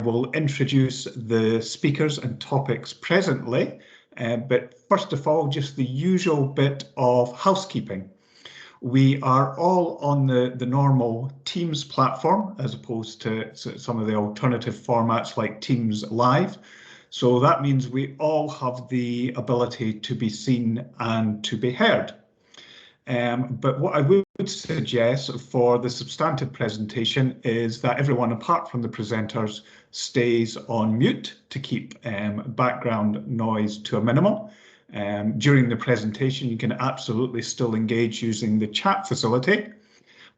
will introduce the speakers and topics presently, but first of all, just the usual bit of housekeeping. We are all on the normal Teams platform as opposed to some of the alternative formats like Teams Live. So that means we all have the ability to be seen and to be heard. But what I would suggest for the substantive presentation is that everyone apart from the presenters stays on mute to keep background noise to a minimum. During the presentation, you can absolutely still engage using the chat facility.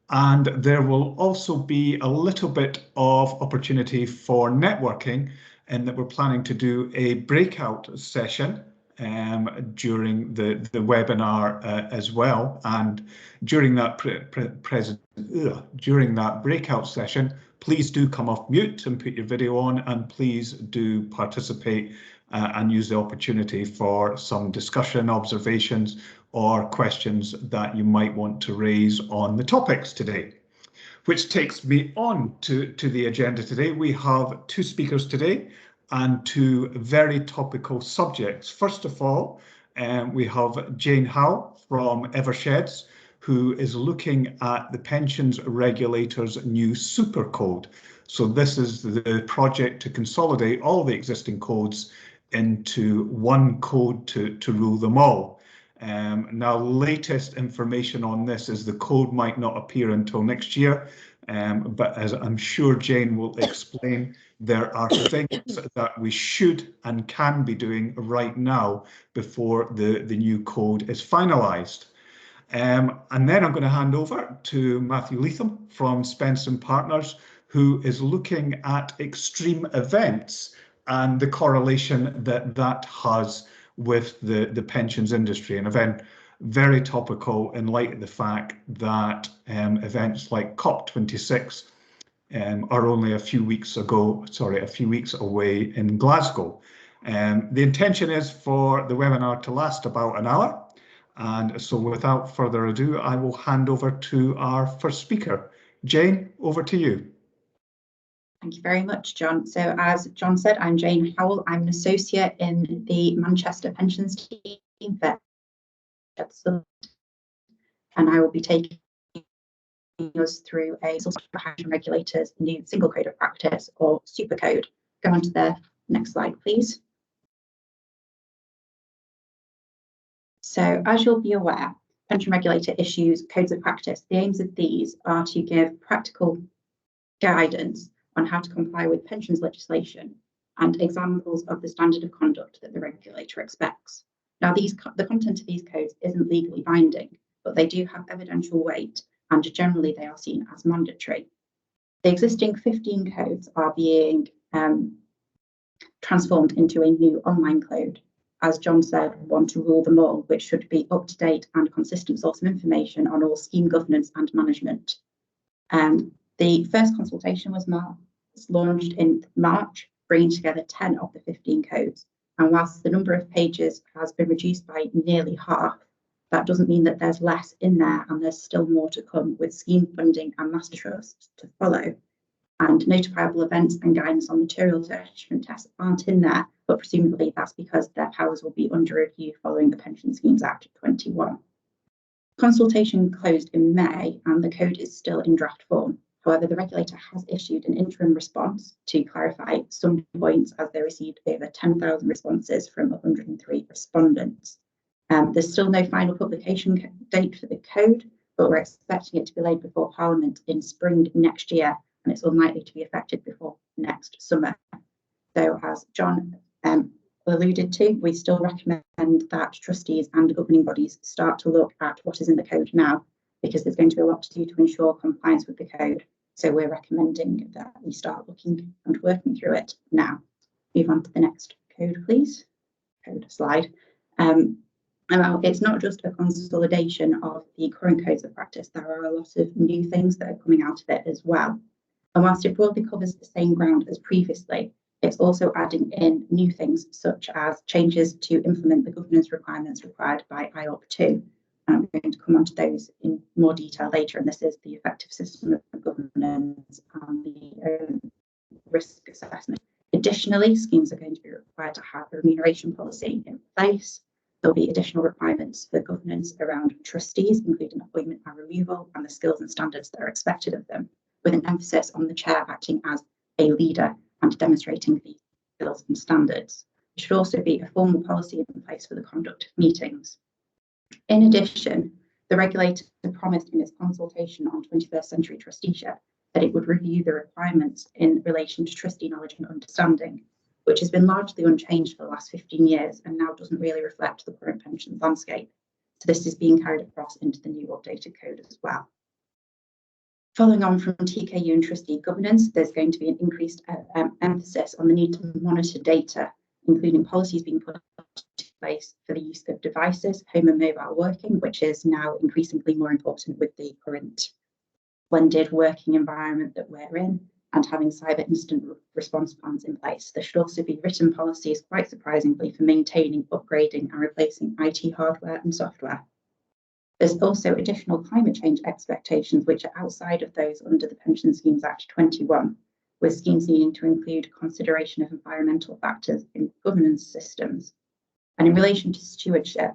And there will also be a little bit of opportunity for networking, in that we're planning to do a breakout session during the webinar as well. And during that during that breakout session, please do come off mute and put your video on, and please do participate and use the opportunity for some discussion, observations, or questions that you might want to raise on the topics today. Which takes me on to the agenda today. We have two speakers today and two very topical subjects. First of all, we have Jane Howell from Eversheds, who is looking at the pensions regulator's new super code. So this is the project to consolidate all the existing codes into one code to rule them all. Now, latest information on this is the code might not appear until next year, but as I'm sure Jane will explain, there are things that we should and can be doing right now before the new code is finalised. And then I'm going to hand over to Matthew Leatham from Spence & Partners, who is looking at extreme events and the correlation that that has with the pensions industry. An event very topical in light of the fact that events like COP26 are only a few weeks away in Glasgow. The intention is for the webinar to last about an hour. And so without further ado, I will hand over to our first speaker. Jane, over to you. Thank you very much, John. So as John said, I'm Jane Howell. I'm an associate in the Manchester Pensions team for Eversheds, and I will be taking us through a pension regulator's new single code of practice, or super code. Go on to the next slide, please. So as you'll be aware, pension regulator issues codes of practice. The aims of these are to give practical guidance on how to comply with pensions legislation and examples of the standard of conduct that the regulator expects. Now, the content of these codes isn't legally binding, but they do have evidential weight, and generally they are seen as mandatory. The existing 15 codes are being transformed into a new online code. As John said, we want to rule them all, which should be up-to-date and consistent source of information on all scheme governance and management. The first consultation was launched in March, bringing together 10 of the 15 codes. And whilst the number of pages has been reduced by nearly half, that doesn't mean that there's less in there, and there's still more to come with scheme funding and master trusts to follow. And notifiable events and guidance on material attachment tests aren't in there, but presumably that's because their powers will be under review following the Pension Schemes Act of 21. Consultation closed in May, and the code is still in draft form. However, the regulator has issued an interim response to clarify some points, as they received over 10,000 responses from 103 respondents. There's still no final publication date for the code, but we're expecting it to be laid before Parliament in spring next year, and it's unlikely to be effected before next summer. So as John alluded to, we still recommend that trustees and governing bodies start to look at what is in the code now, because there's going to be a lot to do to ensure compliance with the code. So we're recommending that we start looking and working through it now. Move on to the next code, please. Code slide. It's not just a consolidation of the current codes of practice. There are a lot of new things that are coming out of it as well. And whilst it broadly covers the same ground as previously, it's also adding in new things such as changes to implement the governance requirements required by IORP 2. I'm going to come on to those in more detail later, and this is the effective system of governance and the risk assessment. Additionally, schemes are going to be required to have a remuneration policy in place. There'll be additional requirements for governance around trustees, including appointment and removal, and the skills and standards that are expected of them, with an emphasis on the chair acting as a leader and demonstrating the skills and standards. There should also be a formal policy in place for the conduct of meetings. In addition, the regulator promised in its consultation on 21st century trusteeship that it would review the requirements in relation to trustee knowledge and understanding, which has been largely unchanged for the last 15 years and now doesn't really reflect the current pensions landscape. So this is being carried across into the new updated code as well. Following on from TKU and trustee governance, there's going to be an increased emphasis on the need to monitor data, including policies being put into place for the use of devices, home and mobile working, which is now increasingly more important with the current blended working environment that we're in, and having cyber incident response plans in place. There should also be written policies, quite surprisingly, for maintaining, upgrading and replacing IT hardware and software. There's also additional climate change expectations, which are outside of those under the Pension Schemes Act 21, with schemes needing to include consideration of environmental factors in governance systems. And in relation to stewardship,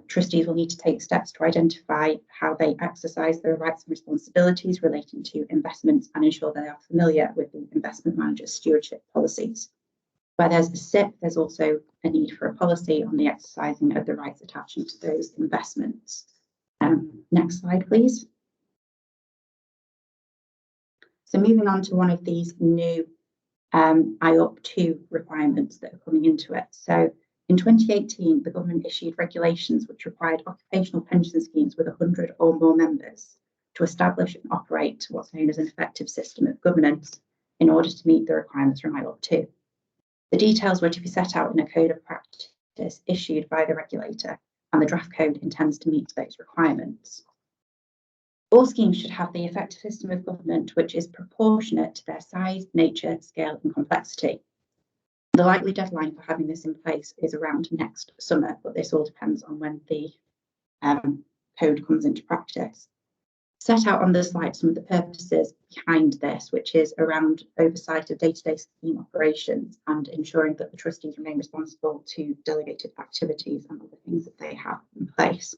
trustees will need to take steps to identify how they exercise their rights and responsibilities relating to investments and ensure they are familiar with the investment manager's stewardship policies. Where there's a SIP, there's also a need for a policy on the exercising of the rights attaching to those investments. Next slide, please. So moving on to one of these new IOP2 requirements that are coming into it. So in 2018, the government issued regulations which required occupational pension schemes with 100 or more members to establish and operate what's known as an effective system of governance in order to meet the requirements from IOP2. The details were to be set out in a code of practice issued by the regulator, and the draft code intends to meet those requirements. All schemes should have the effective system of governance which is proportionate to their size, nature, scale, and complexity. The likely deadline for having this in place is around next summer, but this all depends on when the code comes into practice. Set out on the slide some of the purposes behind this, which is around oversight of day-to-day scheme operations and ensuring that the trustees remain responsible to delegated activities and other things that they have in place.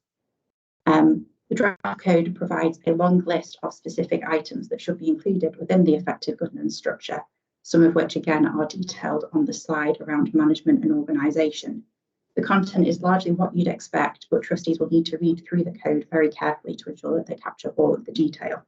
The draft code provides a long list of specific items that should be included within the effective governance structure, some of which again are detailed on the slide around management and organisation. The content is largely what you'd expect, but trustees will need to read through the code very carefully to ensure that they capture all of the detail.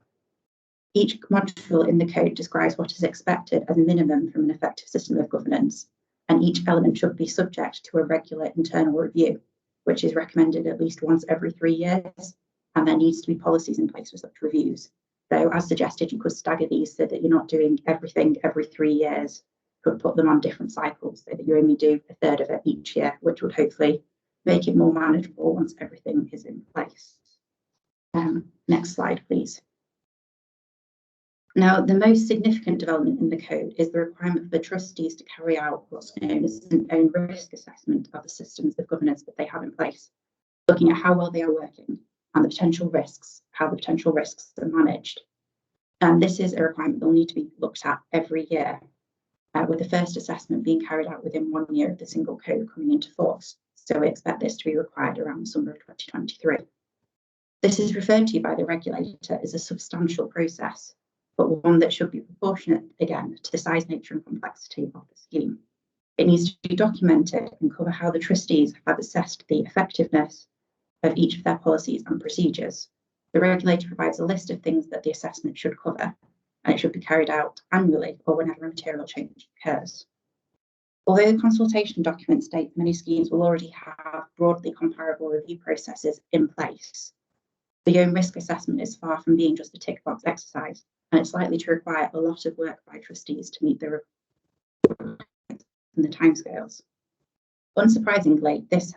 Each module in the code describes what is expected as a minimum from an effective system of governance, and each element should be subject to a regular internal review, which is recommended at least once every 3 years, and there needs to be policies in place for such reviews. Though, as suggested, you could stagger these so that you're not doing everything every 3 years. Could put them on different cycles so that you only do a third of it each year, which would hopefully make it more manageable once everything is in place. Next slide, please. Now, the most significant development in the code is the requirement for the trustees to carry out what's known as an own risk assessment of the systems of governance that they have in place, looking at how well they are working and the potential risks, how the potential risks are managed. And this is a requirement that will need to be looked at every year, with the first assessment being carried out within 1 year of the single code coming into force. So we expect this to be required around the summer of 2023. This is referred to by the regulator as a substantial process, but one that should be proportionate, again, to the size, nature and complexity of the scheme. It needs to be documented and cover how the trustees have assessed the effectiveness of each of their policies and procedures. The regulator provides a list of things that the assessment should cover, and it should be carried out annually or whenever a material change occurs. Although the consultation document states many schemes will already have broadly comparable review processes in place, the own risk assessment is far from being just a tick box exercise, and it's likely to require a lot of work by trustees to meet the timescales. Unsurprisingly, this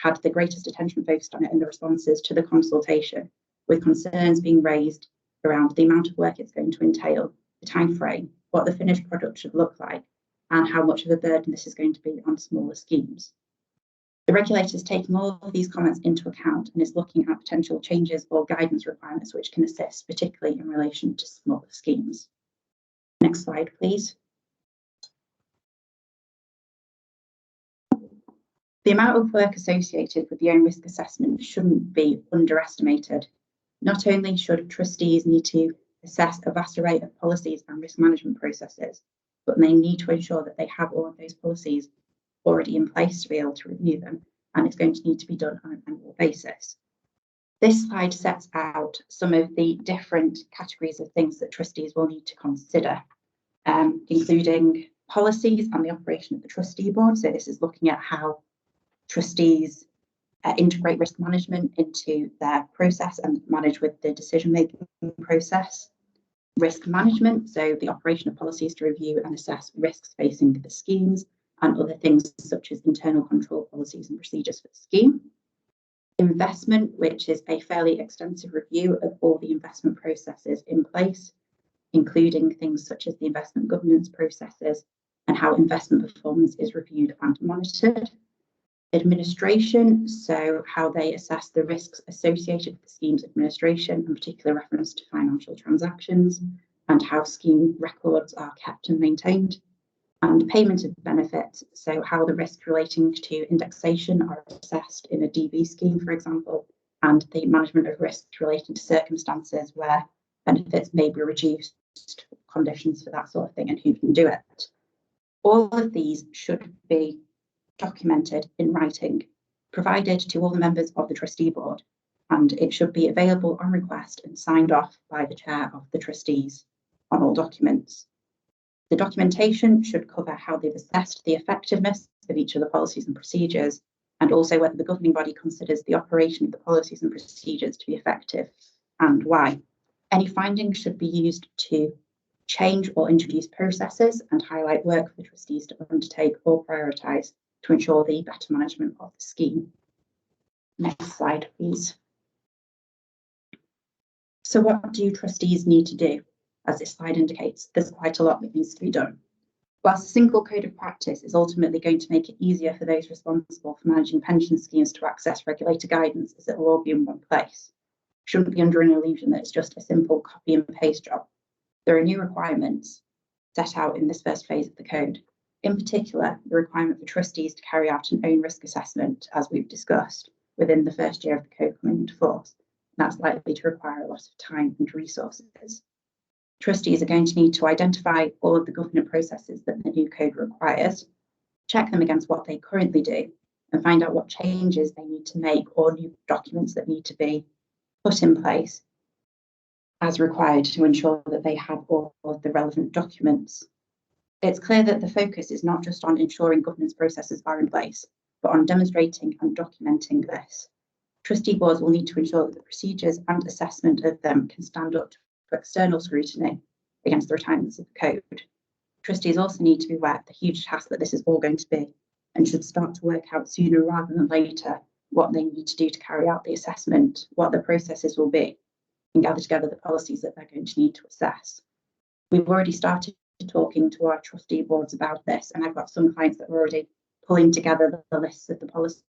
had the greatest attention focused on it in the responses to the consultation, with concerns being raised around the amount of work it's going to entail, the time frame, what the finished product should look like, and how much of a burden this is going to be on smaller schemes. The regulator is taking all of these comments into account and is looking at potential changes or guidance requirements which can assist, particularly in relation to smaller schemes. Next slide, please. The amount of work associated with the own risk assessment shouldn't be underestimated. Not only should trustees need to assess a vast array of policies and risk management processes, but they need to ensure that they have all of those policies already in place to be able to review them, and it's going to need to be done on an annual basis. This slide sets out some of the different categories of things that trustees will need to consider, including policies and the operation of the trustee board. So this is looking at how trustees integrate risk management into their process and manage with the decision-making process. Risk management, so the operation of policies to review and assess risks facing the schemes, and other things such as internal control policies and procedures for the scheme. Investment, which is a fairly extensive review of all the investment processes in place, including things such as the investment governance processes and how investment performance is reviewed and monitored. Administration, so how they assess the risks associated with the scheme's administration, in particular reference to financial transactions, and how scheme records are kept and maintained. And payment of benefits, so how the risks relating to indexation are assessed in a DB scheme, for example, and the management of risks relating to circumstances where benefits may be reduced, conditions for that sort of thing, and who can do it. All of these should be documented in writing, provided to all the members of the trustee board, and it should be available on request and signed off by the chair of the trustees on all documents. The documentation should cover how they've assessed the effectiveness of each of the policies and procedures, and also whether the governing body considers the operation of the policies and procedures to be effective and why. Any findings should be used to change or introduce processes and highlight work for the trustees to undertake or prioritise to ensure the better management of the scheme. Next slide, please. So what do trustees need to do? As this slide indicates, there's quite a lot that needs to be done. Whilst a single code of practice is ultimately going to make it easier for those responsible for managing pension schemes to access regulator guidance, as it will all be in one place, shouldn't be under an illusion that it's just a simple copy and paste job. There are new requirements set out in this first phase of the code. In particular, the requirement for trustees to carry out an own risk assessment, as we've discussed, within the first year of the code coming into force. That's likely to require a lot of time and resources. Trustees are going to need to identify all of the governance processes that the new code requires, check them against what they currently do, and find out what changes they need to make or new documents that need to be put in place as required to ensure that they have all of the relevant documents. It's clear that the focus is not just on ensuring governance processes are in place, but on demonstrating and documenting this. Trustee boards will need to ensure that the procedures and assessment of them can stand up to external scrutiny against the requirements of the code. Trustees also need to be aware of the huge task that this is all going to be, and should start to work out sooner rather than later what they need to do to carry out the assessment, what the processes will be, and gather together the policies that they're going to need to assess. We've already started talking to our trustee boards about this, and I've got some clients that are already pulling together the lists of the policies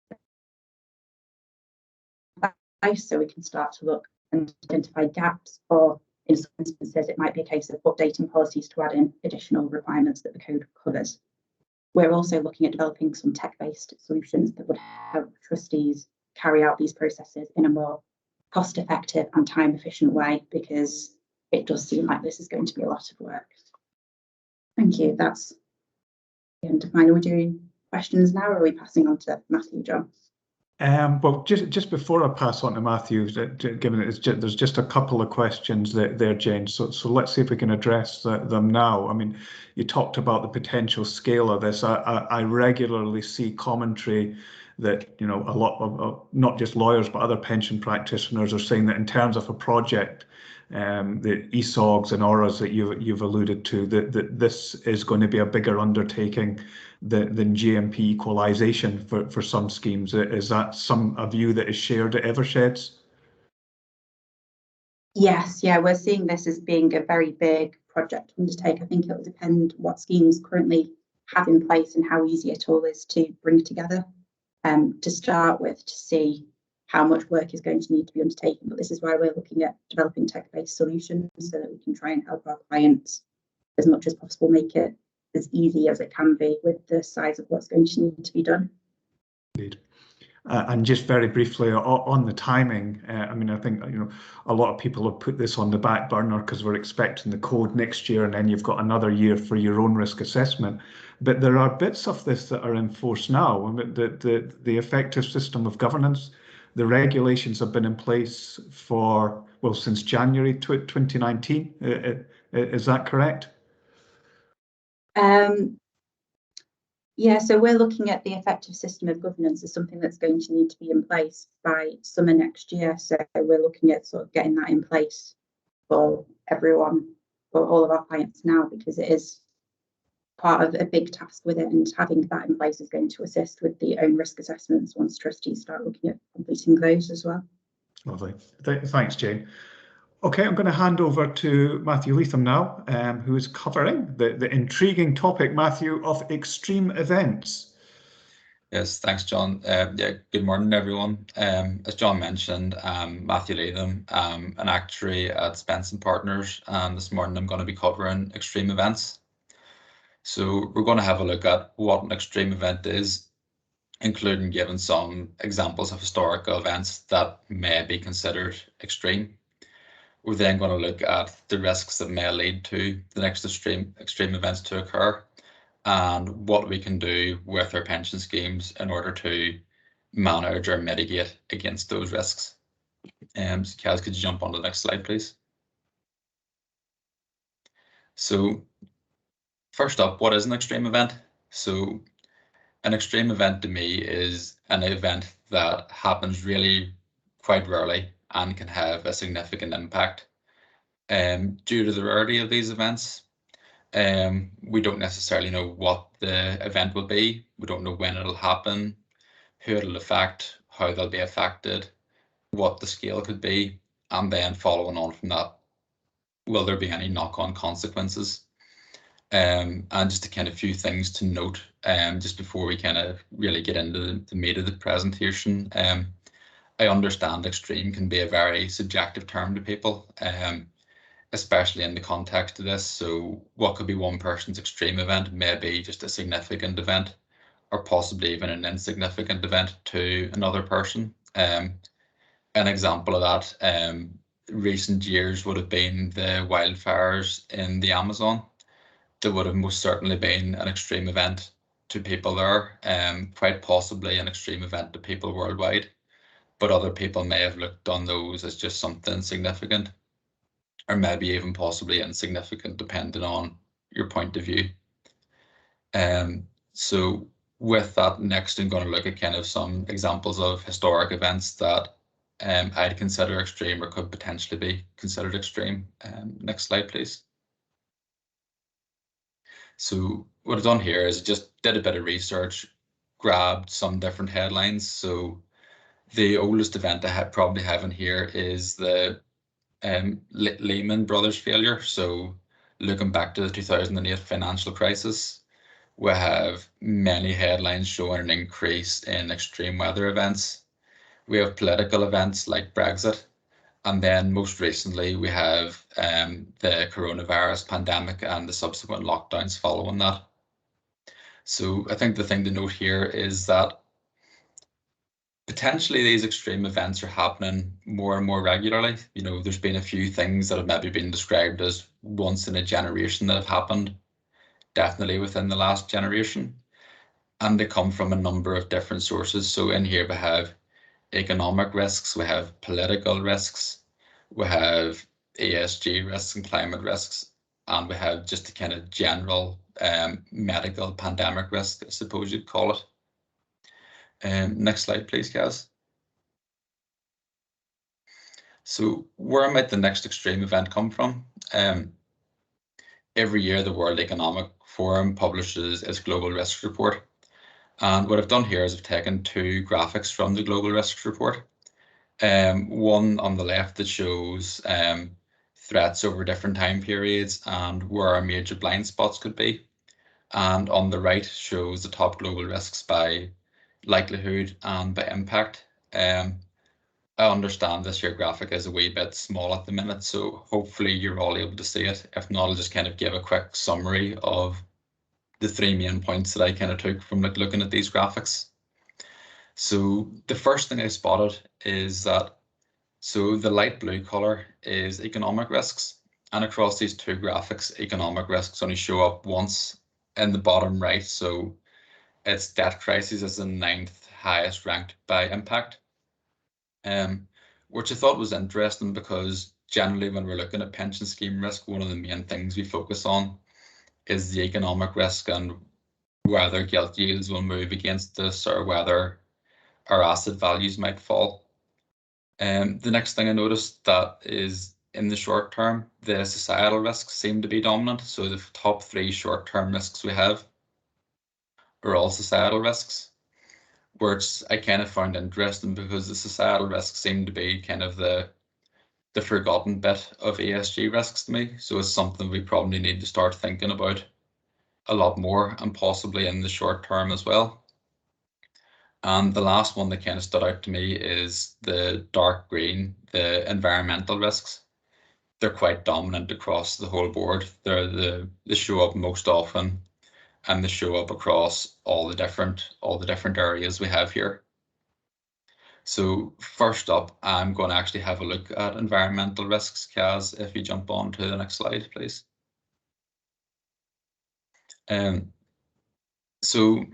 so we can start to look and identify gaps, or in some instances it might be a case of updating policies to add in additional requirements that the code covers. We're also looking at developing some tech-based solutions that would help trustees carry out these processes in a more cost-effective and time-efficient way, because it does seem like this is going to be a lot of work. Thank you. That's the end of mine. Are we doing questions now, or are we passing on to Matthew, John? Well, just before I pass on to Matthew, given there's just a couple of questions there, Jane. So let's see if we can address them now. I mean, you talked about the potential scale of this. I regularly see commentary that, you know, a lot of not just lawyers but other pension practitioners are saying that in terms of a project, the ESOGs and ORAs that you've alluded to, that this is going to be a bigger undertaking than GMP equalisation for some schemes. Is that a view that is shared at Eversheds? Yes, yeah, we're seeing this as being a very big project to undertake. I think it will depend what schemes currently have in place and how easy it all is to bring together. To start with, to see how much work is going to need to be undertaken. But this is why we're looking at developing tech-based solutions so that we can try and help our clients as much as possible, make it as easy as it can be with the size of what's going to need to be done. Indeed. And just very briefly on the timing, I mean, I think, you know, a lot of people have put this on the back burner because we're expecting the code next year, and then you've got another year for your own risk assessment. But there are bits of this that are in force now. I mean, the effective system of governance, the regulations have been in place for, well, since January 2019. Is that correct? Yeah, so we're looking at the effective system of governance as something that's going to need to be in place by summer next year. So we're looking at sort of getting that in place for everyone, for all of our clients now, because it is part of a big task with it, and having that in place is going to assist with the own risk assessments once trustees start looking at completing those as well. Lovely. Thanks, Jane. Okay, I'm going to hand over to Matthew Leatham now, who is covering the intriguing topic, Matthew, of extreme events. Yes, thanks, John. Yeah, good morning, everyone. As John mentioned, Matthew Leatham, an actuary at Spence & Partners, and this morning I'm going to be covering extreme events. So we're going to have a look at what an extreme event is, including giving some examples of historical events that may be considered extreme. We're then going to look at the risks that may lead to the next extreme events to occur, and what we can do with our pension schemes in order to manage or mitigate against those risks. So Kaz, could you jump on to the next slide, please? So first up, what is an extreme event? So an extreme event to me is an event that happens really quite rarely and can have a significant impact. Due to the rarity of these events, we don't necessarily know what the event will be. We don't know when it'll happen, who it'll affect, how they'll be affected, what the scale could be, and then following on from that, will there be any knock-on consequences? And just a kind of few things to note, just before we kind of really get into the meat of the presentation. I understand extreme can be a very subjective term to people, especially in the context of this. So what could be one person's extreme event may be just a significant event, or possibly even an insignificant event to another person. An example of that, recent years would have been the wildfires in the Amazon. There would have most certainly been an extreme event to people there, quite possibly an extreme event to people worldwide, but other people may have looked on those as just something significant, or maybe even possibly insignificant, depending on your point of view. So with that, next I'm going to look at kind of some examples of historic events that I'd consider extreme or could potentially be considered extreme. Next slide, please. So what I've done here is just did a bit of research, grabbed some different headlines. So the oldest event I probably have in here is the Lehman Brothers failure. So looking back to the 2008 financial crisis, we have many headlines showing an increase in extreme weather events. We have political events like Brexit. And then most recently, we have the coronavirus pandemic and the subsequent lockdowns following that. So I think the thing to note here is that potentially these extreme events are happening more and more regularly. You know, there's been a few things that have maybe been described as once in a generation that have happened, definitely within the last generation. And they come from a number of different sources. So in here we have economic risks, we have political risks, we have ESG risks and climate risks, and we have just a kind of general medical pandemic risk, I suppose you'd call it. Next slide, please, Kaz. So where might the next extreme event come from? Every year, the World Economic Forum publishes its Global Risks Report. And what I've done here is I've taken two graphics from the Global Risks Report. One on the left that shows threats over different time periods and where our major blind spots could be. And on the right shows the top global risks by likelihood and by impact. I understand this here graphic is a wee bit small at the minute, so hopefully you're all able to see it. If not, I'll just kind of give a quick summary of the three main points that I kind of took from looking at these graphics. So the first thing I spotted is that, so the light blue color is economic risks, and across these two graphics, economic risks only show up once in the bottom right. So it's debt crisis is the 9th highest ranked by impact, which I thought was interesting because generally when we're looking at pension scheme risk, one of the main things we focus on is the economic risk and whether gilt yields will move against this or whether our asset values might fall. The next thing I noticed that is in the short term, the societal risks seem to be dominant. So the top 3 short-term risks we have are all societal risks, which I kind of found interesting because the societal risks seem to be kind of the forgotten bit of ESG risks to me. So it's something we probably need to start thinking about a lot more and possibly in the short term as well. And the last one that kind of stood out to me is the dark green, the environmental risks. They're quite dominant across the whole board. They show up most often, and they show up across all the different areas we have here. So first up, I'm going to actually have a look at environmental risks. Kaz, if you jump on to the next slide, please. So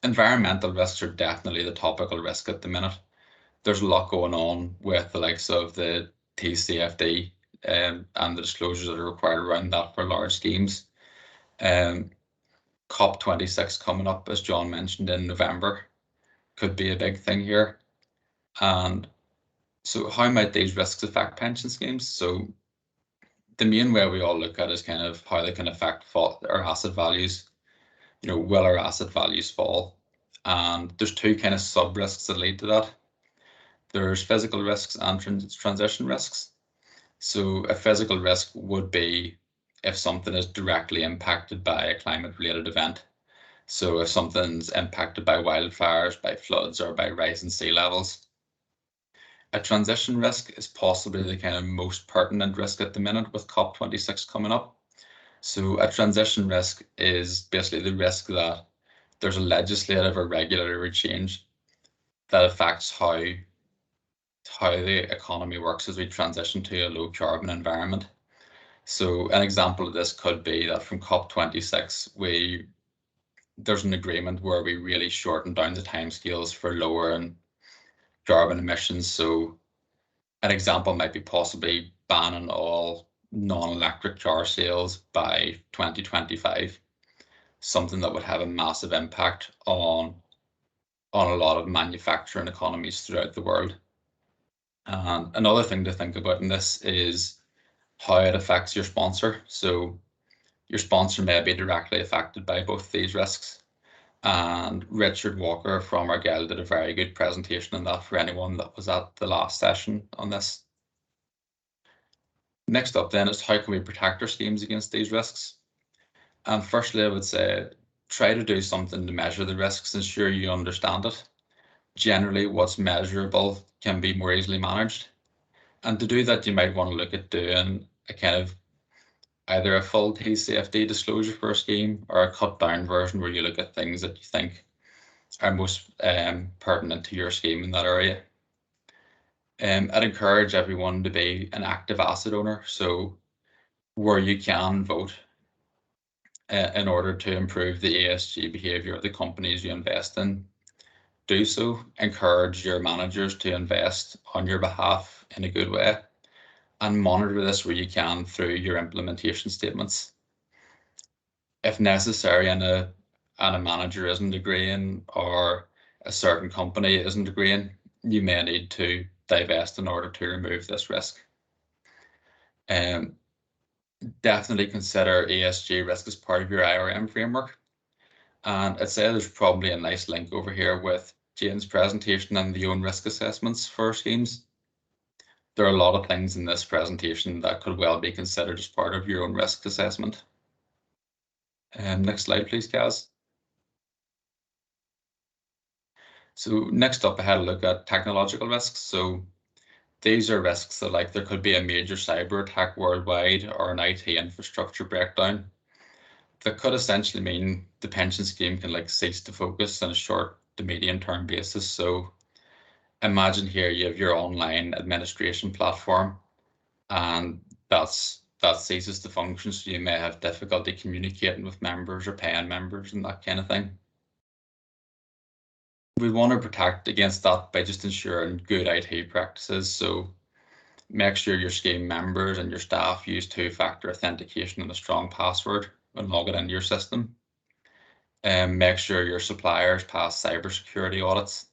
environmental risks are definitely the topical risk at the minute. There's a lot going on with the likes of the TCFD and the disclosures that are required around that for large schemes. COP26 coming up, as John mentioned, in November, could be a big thing here. And so how might these risks affect pension schemes? So the main way we all look at is kind of how they can affect our asset values. You know, will our asset values fall? And there's 2 kind of sub risks that lead to that. There's physical risks and transition risks. So a physical risk would be if something is directly impacted by a climate related event. So if something's impacted by wildfires, by floods, or by rising sea levels. A transition risk is possibly the kind of most pertinent risk at the minute with COP26 coming up. So a transition risk is basically the risk that there's a legislative or regulatory change that affects how the economy works as we transition to a low carbon environment. So an example of this could be that from COP26, there's an agreement where we really shorten down the timescales for lowering carbon emissions. So an example might be possibly banning all non-electric car sales by 2025, something that would have a massive impact on a lot of manufacturing economies throughout the world. And another thing to think about in this is how it affects your sponsor. So your sponsor may be directly affected by both these risks. And Richard Walker from Argyle did a very good presentation on that for anyone that was at the last session on this. Next up then is how can we protect our schemes against these risks? And firstly, I would say try to do something to measure the risks, ensure you understand it. Generally, what's measurable can be more easily managed. And to do that, you might want to look at doing a kind of either a full TCFD disclosure for a scheme or a cut down version where you look at things that you think are most pertinent to your scheme in that area. I'd encourage everyone to be an active asset owner. So where you can vote in order to improve the ESG behaviour of the companies you invest in, do so. Encourage your managers to invest on your behalf in a good way, and monitor this where you can through your implementation statements. If necessary and a manager isn't agreeing or a certain company isn't agreeing, you may need to divest in order to remove this risk. Definitely consider ESG risk as part of your IRM framework. And I'd say there's probably a nice link over here with Jane's presentation and the own risk assessments for schemes. There are a lot of things in this presentation that could well be considered as part of your own risk assessment. Next slide, please, Kaz. So next up, I had a look at technological risks. So these are risks that, like, there could be a major cyber attack worldwide or an IT infrastructure breakdown that could essentially mean the pension scheme can cease to focus in a short to medium term basis. So imagine here you have your online administration platform, and that ceases to function, so you may have difficulty communicating with members or paying members and that kind of thing. We want to protect against that by just ensuring good IT practices. So make sure your scheme members and your staff use two-factor authentication and a strong password when logging into your system. And make sure your suppliers pass cybersecurity audits,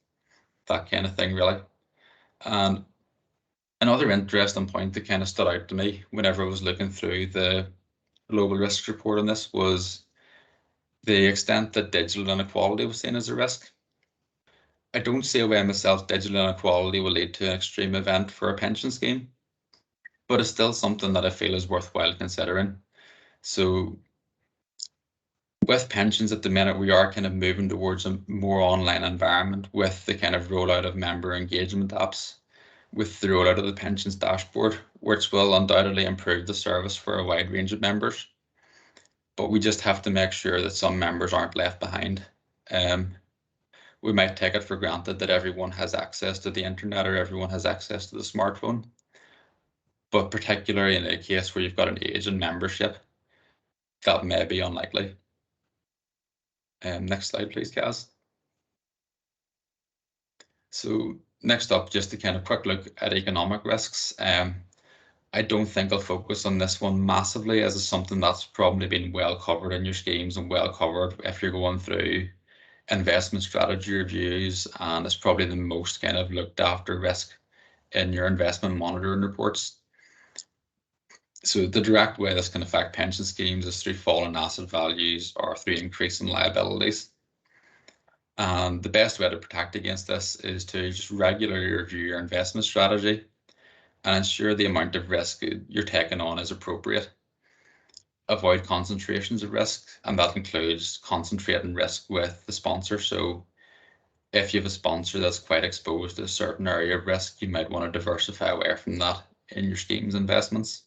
that kind of thing, really. And another interesting point that kind of stood out to me whenever I was looking through the global risks report on this was the extent that digital inequality was seen as a risk. I don't see a way myself digital inequality will lead to an extreme event for a pension scheme, but it's still something that I feel is worthwhile considering. So with pensions at the minute, we are kind of moving towards a more online environment with the kind of rollout of member engagement apps, with the rollout of the pensions dashboard, which will undoubtedly improve the service for a wide range of members. But we just have to make sure that some members aren't left behind. We might take it for granted that everyone has access to the internet or everyone has access to the smartphone. But particularly in a case where you've got an aging membership, that may be unlikely. Next slide, please, Kaz. So next up, just a kind of quick look at economic risks. I don't think I'll focus on this one massively, as it's something that's probably been well covered in your schemes and well covered if you're going through investment strategy reviews, and it's probably the most kind of looked after risk in your investment monitoring reports. So the direct way this can affect pension schemes is through falling asset values or through increasing liabilities. And the best way to protect against this is to just regularly review your investment strategy and ensure the amount of risk you're taking on is appropriate. Avoid concentrations of risk, and that includes concentrating risk with the sponsor. So if you have a sponsor that's quite exposed to a certain area of risk, you might want to diversify away from that in your scheme's investments.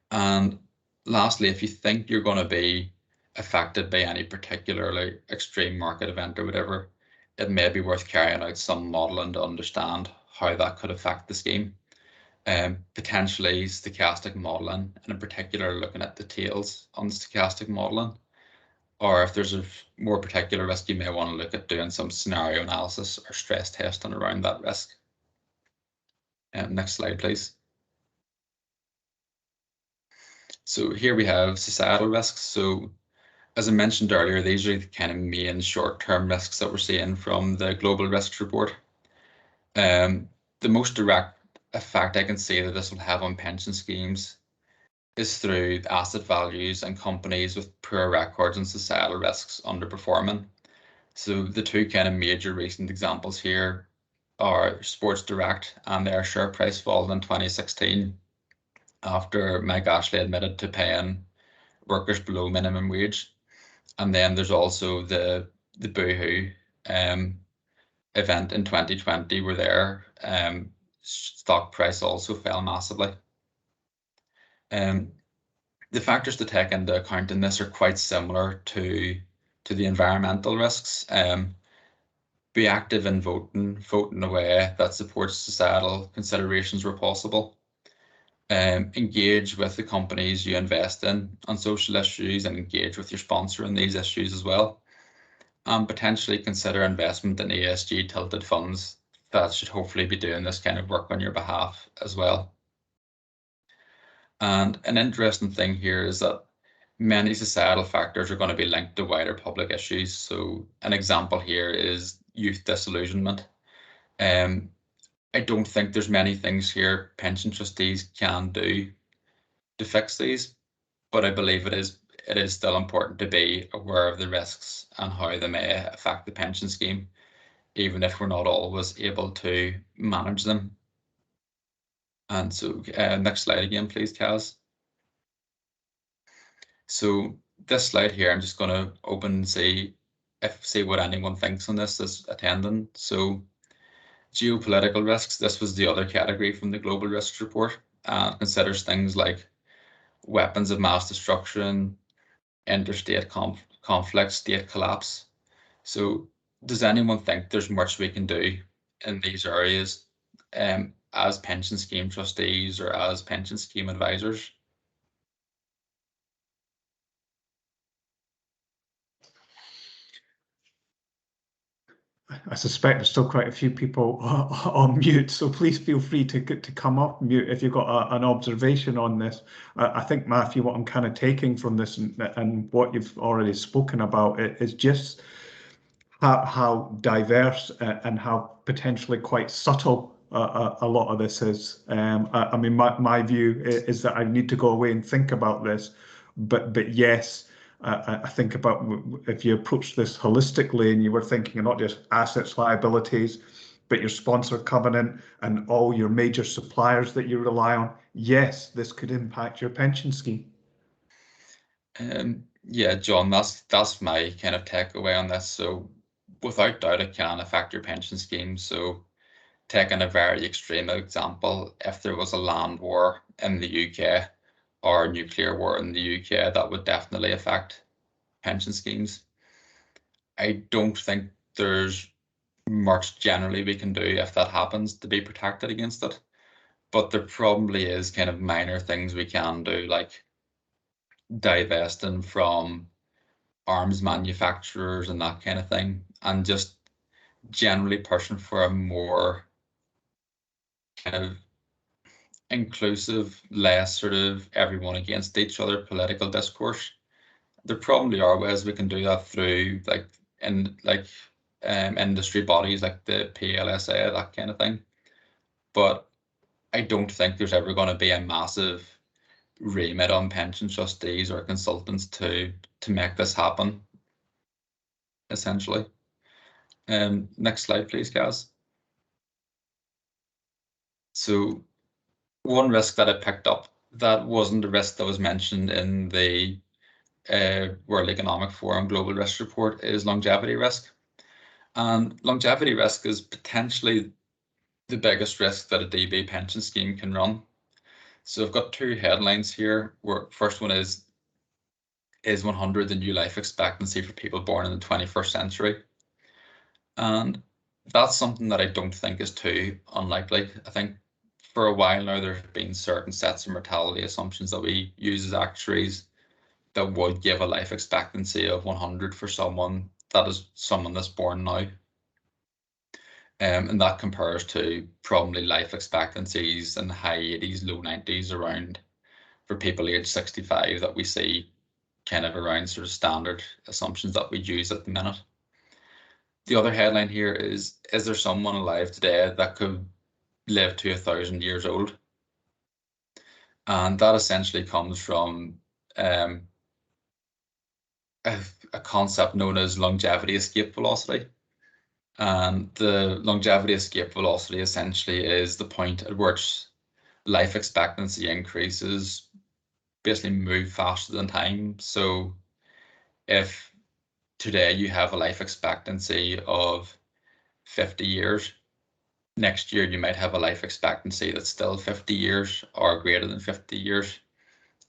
And lastly, if you think you're going to be affected by any particularly extreme market event or whatever, it may be worth carrying out some modelling to understand how that could affect the scheme. Potentially stochastic modelling, and in particular looking at the tails on stochastic modelling, or if there's a more particular risk, you may want to look at doing some scenario analysis or stress testing around that risk. Next slide, please. So here we have societal risks. So as I mentioned earlier, these are the kind of main short-term risks that we're seeing from the Global Risks Report. The most direct effect I can see that this will have on pension schemes is through asset values and companies with poor records and societal risks underperforming. So the two kind of major recent examples here are Sports Direct and their share price fall in 2016 after Mike Ashley admitted to paying workers below minimum wage. And then there's also the Boohoo event in 2020 where their stock price also fell massively. The factors to take into account in this are quite similar to the environmental risks. Be active in voting in a way that supports societal considerations where possible. Engage with the companies you invest in on social issues and engage with your sponsor in these issues as well. And potentially consider investment in ESG tilted funds that should hopefully be doing this kind of work on your behalf as well. And an interesting thing here is that many societal factors are going to be linked to wider public issues. So an example here is youth disillusionment. I don't think there's many things here pension trustees can do to fix these, but I believe it is still important to be aware of the risks and how they may affect the pension scheme, even if we're not always able to manage them. And so next slide again, please, Kaz. So this slide here, I'm just going to open and see what anyone thinks on this as attending. So geopolitical risks, this was the other category from the Global Risks Report, and considers things like weapons of mass destruction, interstate conflict, state collapse. So does anyone think there's much we can do in these areas as pension scheme trustees or as pension scheme advisors? I suspect there's still quite a few people on mute, so please feel free to come off mute if you've got an observation on this. I think, Matthew, what I'm kind of taking from this and what you've already spoken about is just how diverse and how potentially quite subtle a lot of this is. I mean, my view is that I need to go away and think about this, but yes, I think about if you approach this holistically and you were thinking of not just assets, liabilities, but your sponsor covenant and all your major suppliers that you rely on, yes, this could impact your pension scheme. Yeah, John, that's my kind of takeaway on this. So without doubt, it can affect your pension scheme. So taking a very extreme example, if there was a land war in the UK or a nuclear war in the UK, that would definitely affect pension schemes. I don't think there's much generally we can do if that happens to be protected against it. But there probably is kind of minor things we can do, like divesting from arms manufacturers and that kind of thing, and just generally pushing for a more kind of inclusive, less sort of everyone against each other political discourse. There probably are ways we can do that through industry bodies like the PLSA, that kind of thing. But I don't think there's ever going to be a massive remit on pension trustees or consultants to make this happen, essentially. Next slide, please, Kaz. So one risk that I picked up that wasn't a risk that was mentioned in the World Economic Forum Global Risk Report is longevity risk. And longevity risk is potentially the biggest risk that a DB pension scheme can run. So I've got two headlines here. Where first one is 100 the new life expectancy for people born in the 21st century? And that's something that I don't think is too unlikely. I think for a while now there have been certain sets of mortality assumptions that we use as actuaries that would give a life expectancy of 100 for someone that's born now. And that compares to probably life expectancies in the high 80s, low 90s around for people aged 65 that we see kind of around sort of standard assumptions that we use at the minute. The other headline here is there someone alive today that could live to 1,000 years old? And that essentially comes from a concept known as longevity escape velocity. And the longevity escape velocity essentially is the point at which life expectancy increases basically move faster than time. So if today you have a life expectancy of 50 years, next year you might have a life expectancy that's still 50 years or greater than 50 years,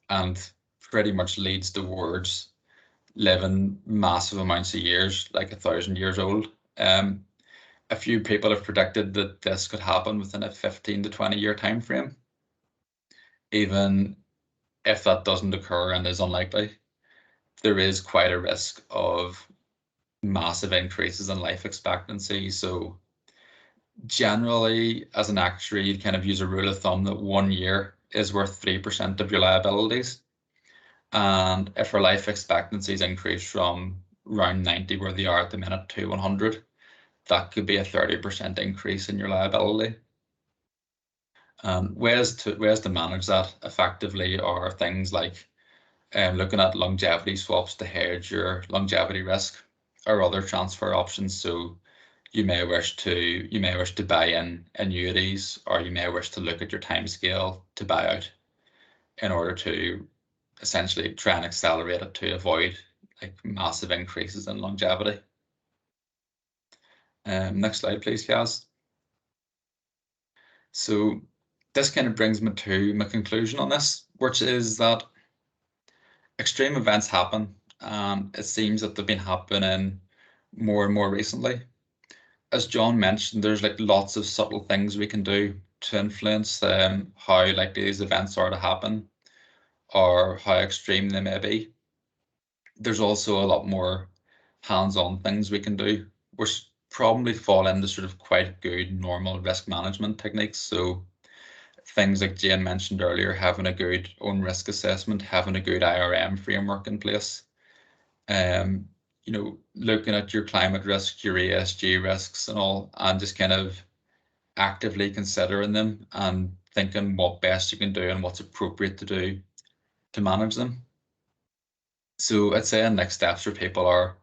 and pretty much leads towards living massive amounts of years, like 1,000 years old. A few people have predicted that this could happen within a 15 to 20 year time frame. Even if that doesn't occur and is unlikely, there is quite a risk of massive increases in life expectancy. So generally, as an actuary, you kind of use a rule of thumb that 1 year is worth 3% of your liabilities. And if our life expectancies increase from around 90, where they are at the minute, to 100, that could be a 30% increase in your liability. Ways to manage that effectively are things like looking at longevity swaps to hedge your longevity risk, or other transfer options. So you may wish to buy in annuities, or you may wish to look at your time scale to buy out in order to essentially try and accelerate it to avoid like massive increases in longevity. Next slide, please, Kaz. So this kind of brings me to my conclusion on this, which is that extreme events happen, and it seems that they've been happening more and more recently. as John mentioned, there's like lots of subtle things we can do to influence how likely these events are to happen or how extreme they may be. There's also a lot more hands-on things we can do, which probably fall into sort of quite good normal risk management techniques. So things like Jane mentioned earlier, having a good own risk assessment, having a good IRM framework in place, you know, looking at your climate risk, your ESG risks and all, and just kind of actively considering them and thinking what best you can do and what's appropriate to do to manage them. So I'd say the next steps for people are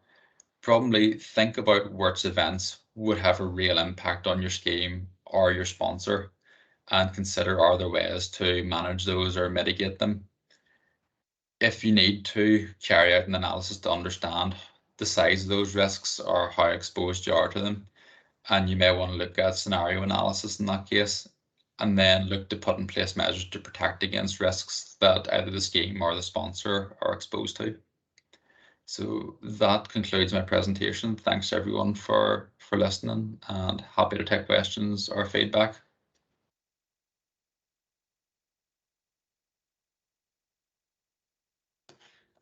probably think about which events would have a real impact on your scheme or your sponsor and consider are there ways to manage those or mitigate them. If you need to carry out an analysis to understand the size of those risks or how exposed you are to them, and you may want to look at scenario analysis in that case, and then look to put in place measures to protect against risks that either the scheme or the sponsor are exposed to. So that concludes my presentation. Thanks everyone for listening, and happy to take questions or feedback.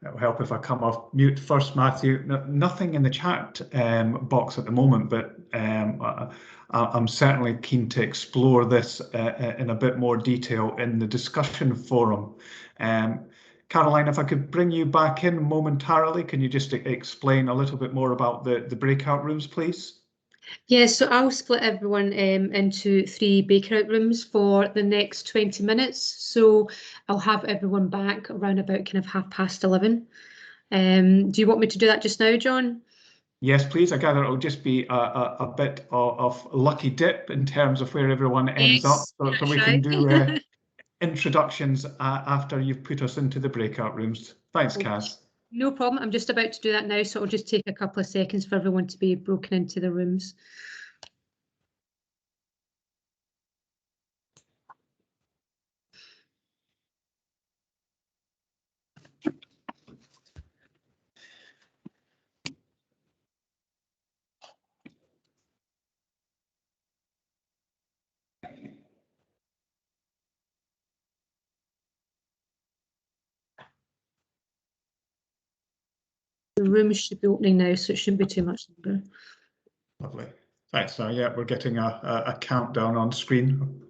It'll help if I come off mute first, Matthew. Nothing in the chat box at the moment, but I'm certainly keen to explore this in a bit more detail in the discussion forum. Caroline, if I could bring you back in momentarily, can you just explain a little bit more about the breakout rooms, please? Yes, so I'll split everyone into 3 breakout rooms for the next 20 minutes. So I'll have everyone back around about kind of 11:30. Do you want me to do that just now, John? Yes, please. I gather it'll just be a bit of lucky dip in terms of where everyone ends up, so we can do introductions after you've put us into the breakout rooms. Thanks, Kaz. No problem. I'm just about to do that now, so it'll just take a couple of seconds for everyone to be broken into the rooms. The room should be opening now, so it shouldn't be too much longer. Lovely. Thanks. So yeah, we're getting a countdown on screen.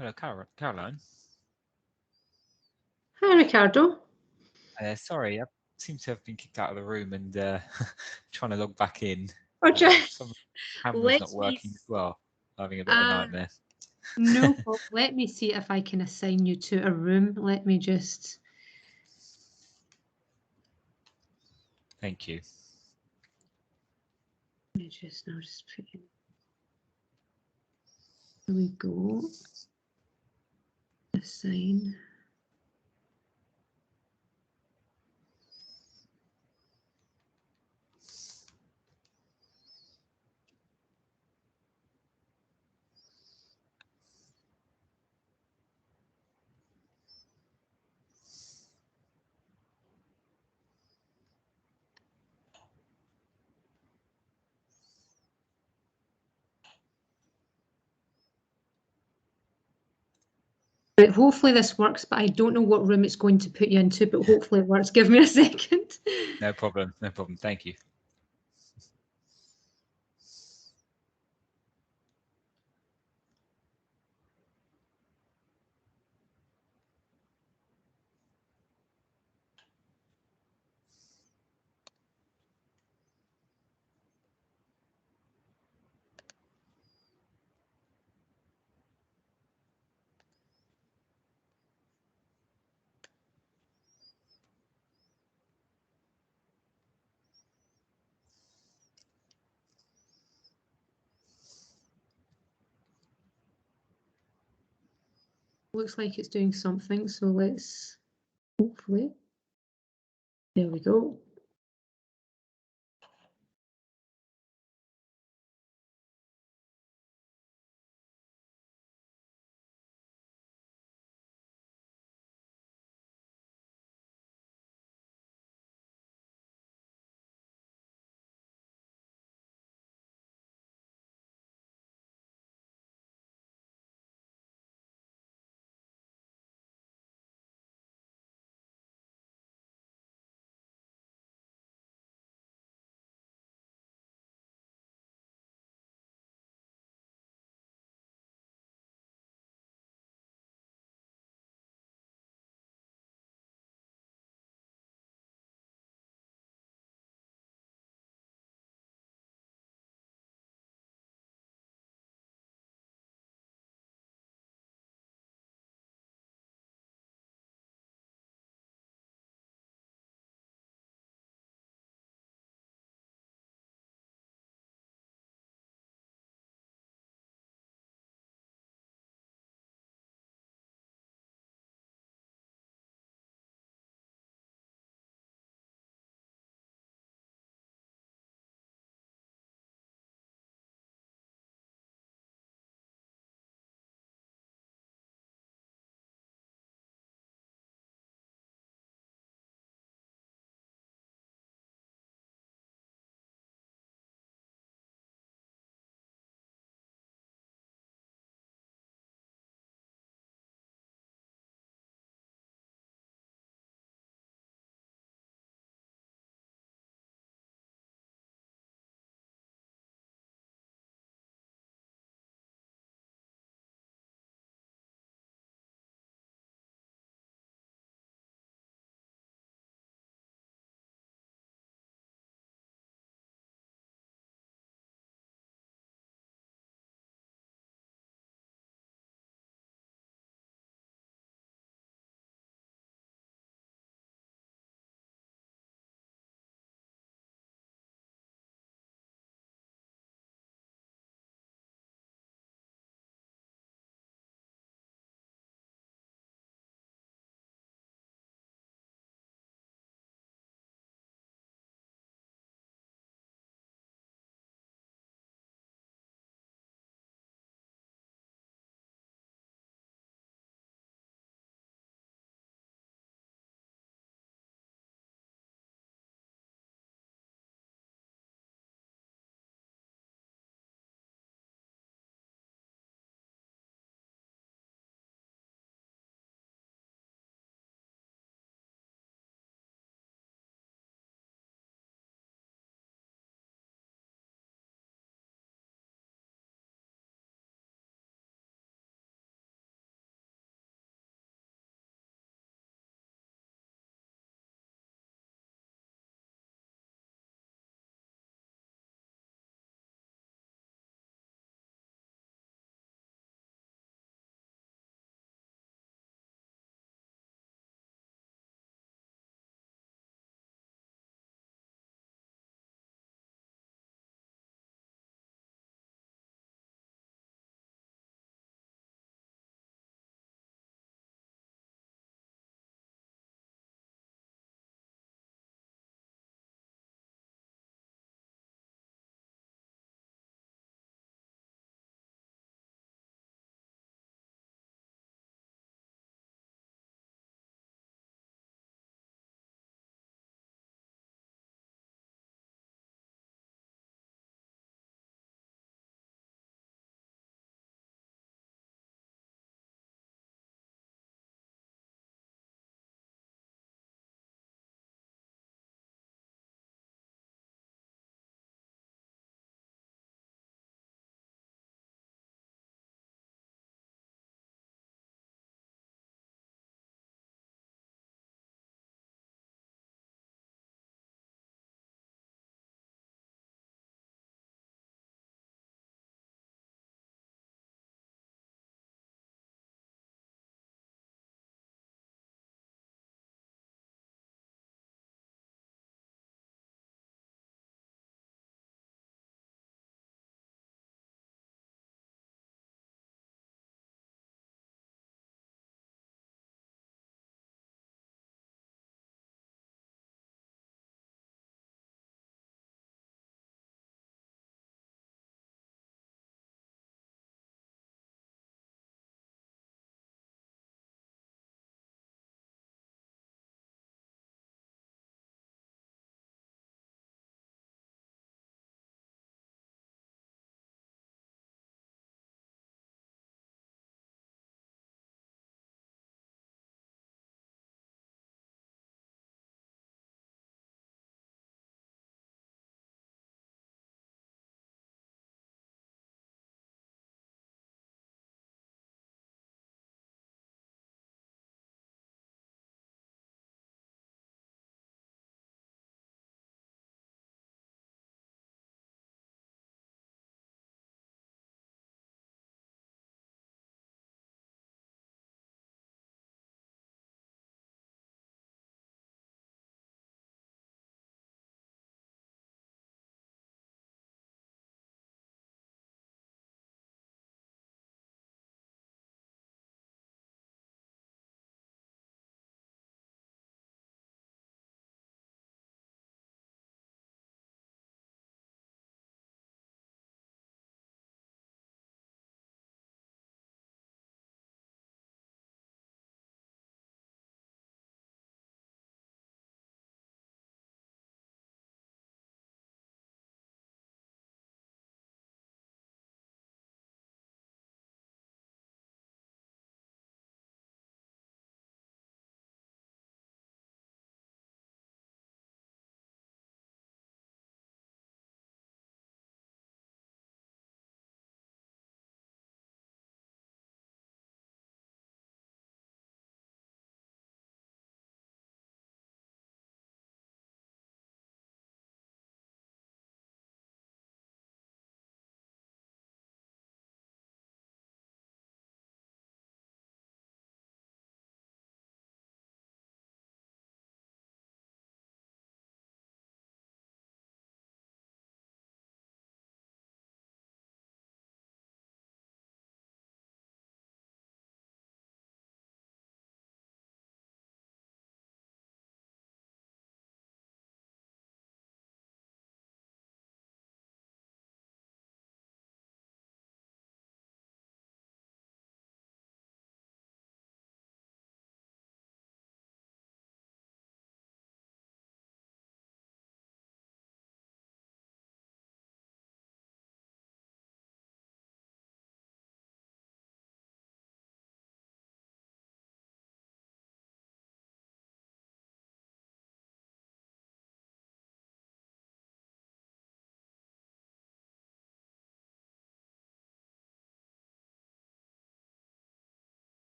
Hello, Caroline. Hi, Ricardo. Sorry, I seem to have been kicked out of the room and trying to log back in. Oh, just Some camera's not let's working see. as well. Having a bit of a nightmare. No problem. Let me see if I can assign you to a room. Let me just. Thank you. Let me just now just put in. Here we go. Assign. Right, hopefully this works, but I don't know what room it's going to put you into, but hopefully it works. Give me a second. No problem. No problem. Thank you. Looks like it's doing something, so let's hopefully. There we go.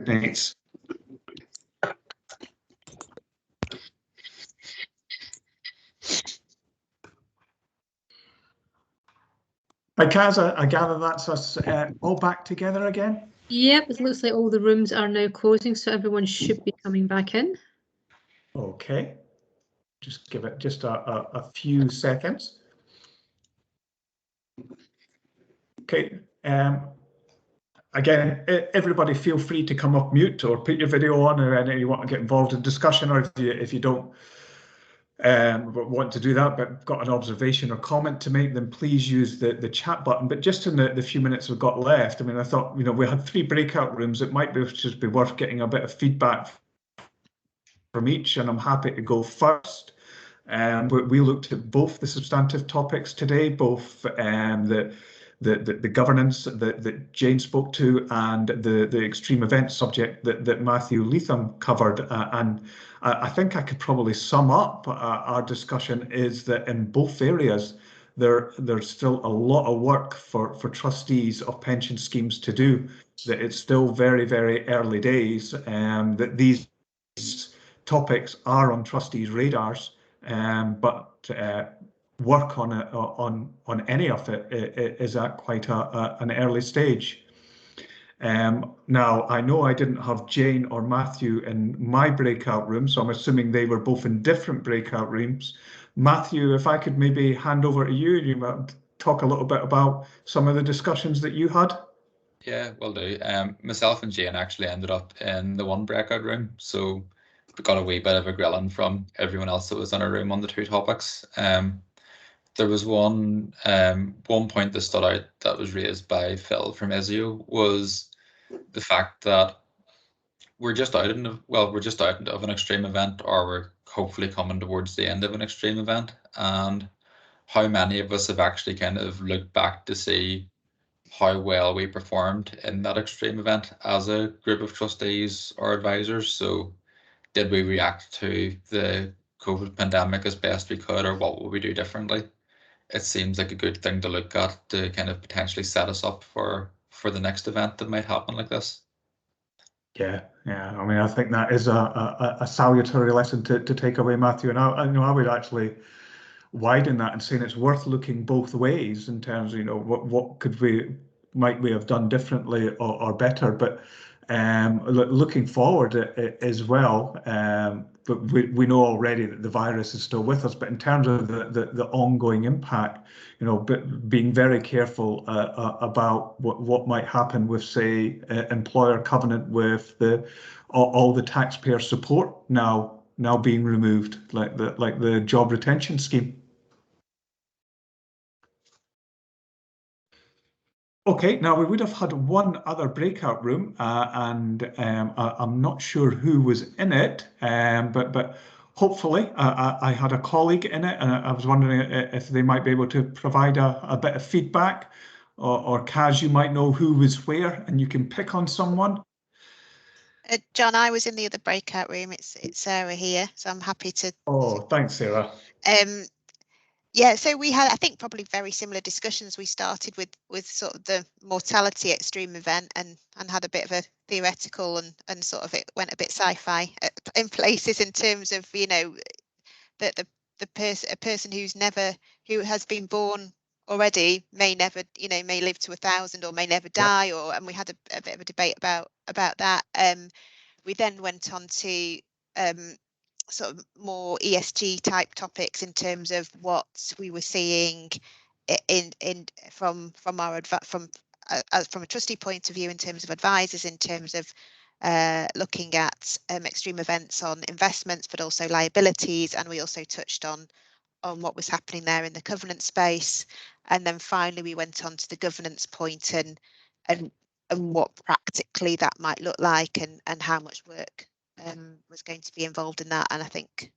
coordinates. Kaz, I gather that's us all back together again? Yep, it looks like all the rooms are now closing, so everyone should be coming back in. Okay. Just give it just a few seconds. Okay. Again, everybody feel free to come off mute or put your video on, or any you want to get involved in discussion, or if you don't want to do that but got an observation or comment to make, then please use the chat button. But just in the few minutes we've got left, I mean, I thought, you know, we had 3 breakout rooms. It might just be worth getting a bit of feedback from each, and I'm happy to go first. We looked at both the substantive topics today, both the governance that Jane spoke to, and the extreme event subject that Matthew Leatham covered. And I think I could probably sum up our discussion is that in both areas, there's still a lot of work for trustees of pension schemes to do, that it's still very, very early days, that these topics are on trustees' radars, but work on any of it is at quite an early stage. Now, I know I didn't have Jane or Matthew in my breakout room, so I'm assuming they were both in different breakout rooms. Matthew, if I could maybe hand over to you, you might talk a little bit about some of the discussions that you had. Yeah, will do. Myself and Jane actually ended up in the one breakout room, so we got a wee bit of a grilling from everyone else that was in our room on the 2 topics. There was one point that stood out that was raised by Phil from ISIO, was the fact that we're just out of an extreme event, or we're hopefully coming towards the end of an extreme event, and how many of us have actually kind of looked back to see how well we performed in that extreme event as a group of trustees or advisors. So did we react to the COVID pandemic as best we could, or what would we do differently? It seems like a good thing to look at to kind of potentially set us up for the next event that might happen like this. Yeah. I mean, I think that is a salutary lesson to take away, Matthew. And I would actually widen that and saying it's worth looking both ways in terms of, you know, what might we have done differently or better, but looking forward as well. But we know already that the virus is still with us, but in terms of the ongoing impact, you know, being very careful about what might happen with, say, employer covenant, with all the taxpayer support now being removed, like the job retention scheme. Okay, now we would have had one other breakout room, and I'm not sure who was in it, but hopefully I had a colleague in it, and I was wondering if they might be able to provide a bit of feedback, or Kaz, you might know who was where, and you can pick on someone. John, I was in the other breakout room. It's Sarah here, so I'm happy to. Oh, thanks, Sarah. Yeah, so we had, I think, probably very similar discussions. We started with sort of the mortality extreme event, and had a bit of a theoretical and sort of, it went a bit sci-fi in places, in terms of, you know, that a person who has been born already may never, you know, may live to 1,000 or may never die, or, and we had a bit of a debate about that. We then went on to sort of more ESG type topics, in terms of what we were seeing from a trustee point of view, in terms of advisors, in terms of looking at extreme events on investments, but also liabilities. And we also touched on what was happening there in the covenant space. And then finally we went on to the governance point, and what practically that might look like, and how much work was going to be involved in that. And I think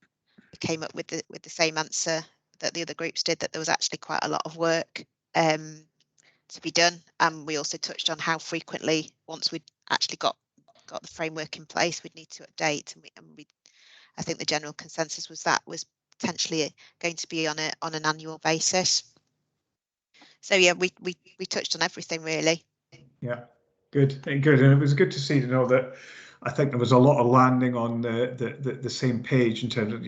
we came up with the same answer that the other groups did, that there was actually quite a lot of work to be done. And we also touched on how frequently, once we'd actually got the framework in place, we'd need to update. And I think the general consensus was that was potentially going to be on an annual basis. So yeah, we touched on everything really. Yeah. Good, good, and it was good to see, you know, that I think there was a lot of landing on the same page in terms of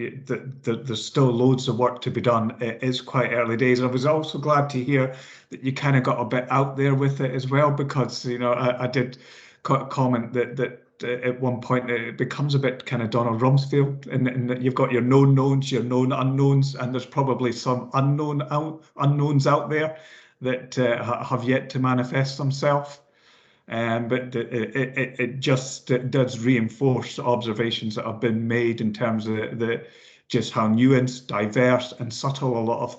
there's still loads of work to be done. It is quite early days. I was also glad to hear that you kind of got a bit out there with it as well, because, you know, I did comment that at one point it becomes a bit kind of Donald Rumsfeld, in that you've got your known knowns, your known unknowns, and there's probably some unknowns out there that have yet to manifest themselves. But it just does reinforce observations that have been made in terms of just how nuanced, diverse and subtle a lot of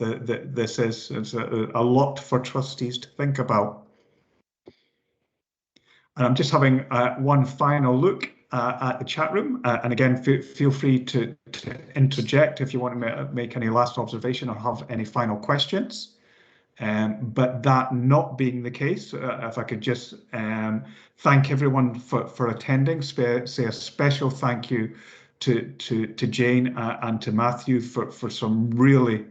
this is. It's a lot for trustees to think about. And I'm just having one final look at the chat room. And again, feel free to interject if you want to make any last observation or have any final questions. But that not being the case, if I could just thank everyone for attending, say a special thank you to Jane and to Matthew for some really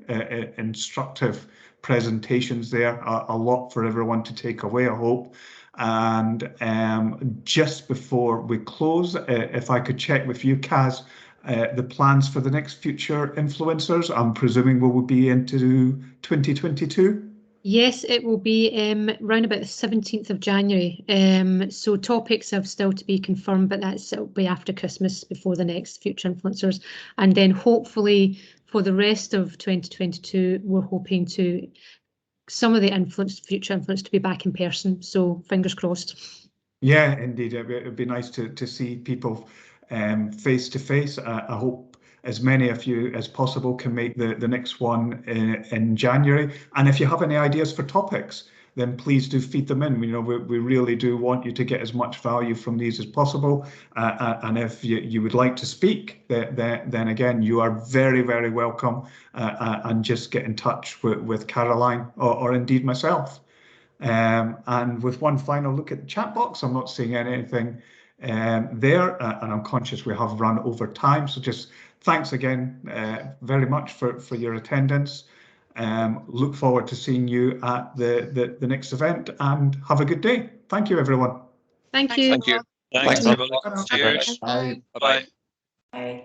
instructive presentations there. A lot for everyone to take away, I hope. And just before we close, if I could check with you, Kaz, the plans for the next future influencers, I'm presuming will be into 2022? Yes, it will be around about the 17th of January. So topics have still to be confirmed, but it'll be after Christmas before the next Future Influencers. And then hopefully for the rest of 2022, we're hoping to some of the future influence to be back in person. So fingers crossed. Yeah, indeed. It'd be nice to see people face to face. I hope as many of you as possible can make the next one in January. And if you have any ideas for topics, then please do feed them in. You know, we really do want you to get as much value from these as possible. And if you would like to speak, then again, you are very, very welcome. And just get in touch with Caroline or indeed myself. And with one final look at the chat box, I'm not seeing anything there, and I'm conscious we have run over time. So just thanks again very much for your attendance. Look forward to seeing you at the next event, and have a good day. Thank you, everyone. Thank you. Thank you. Thanks, everyone. Cheers. Bye. Bye. Bye.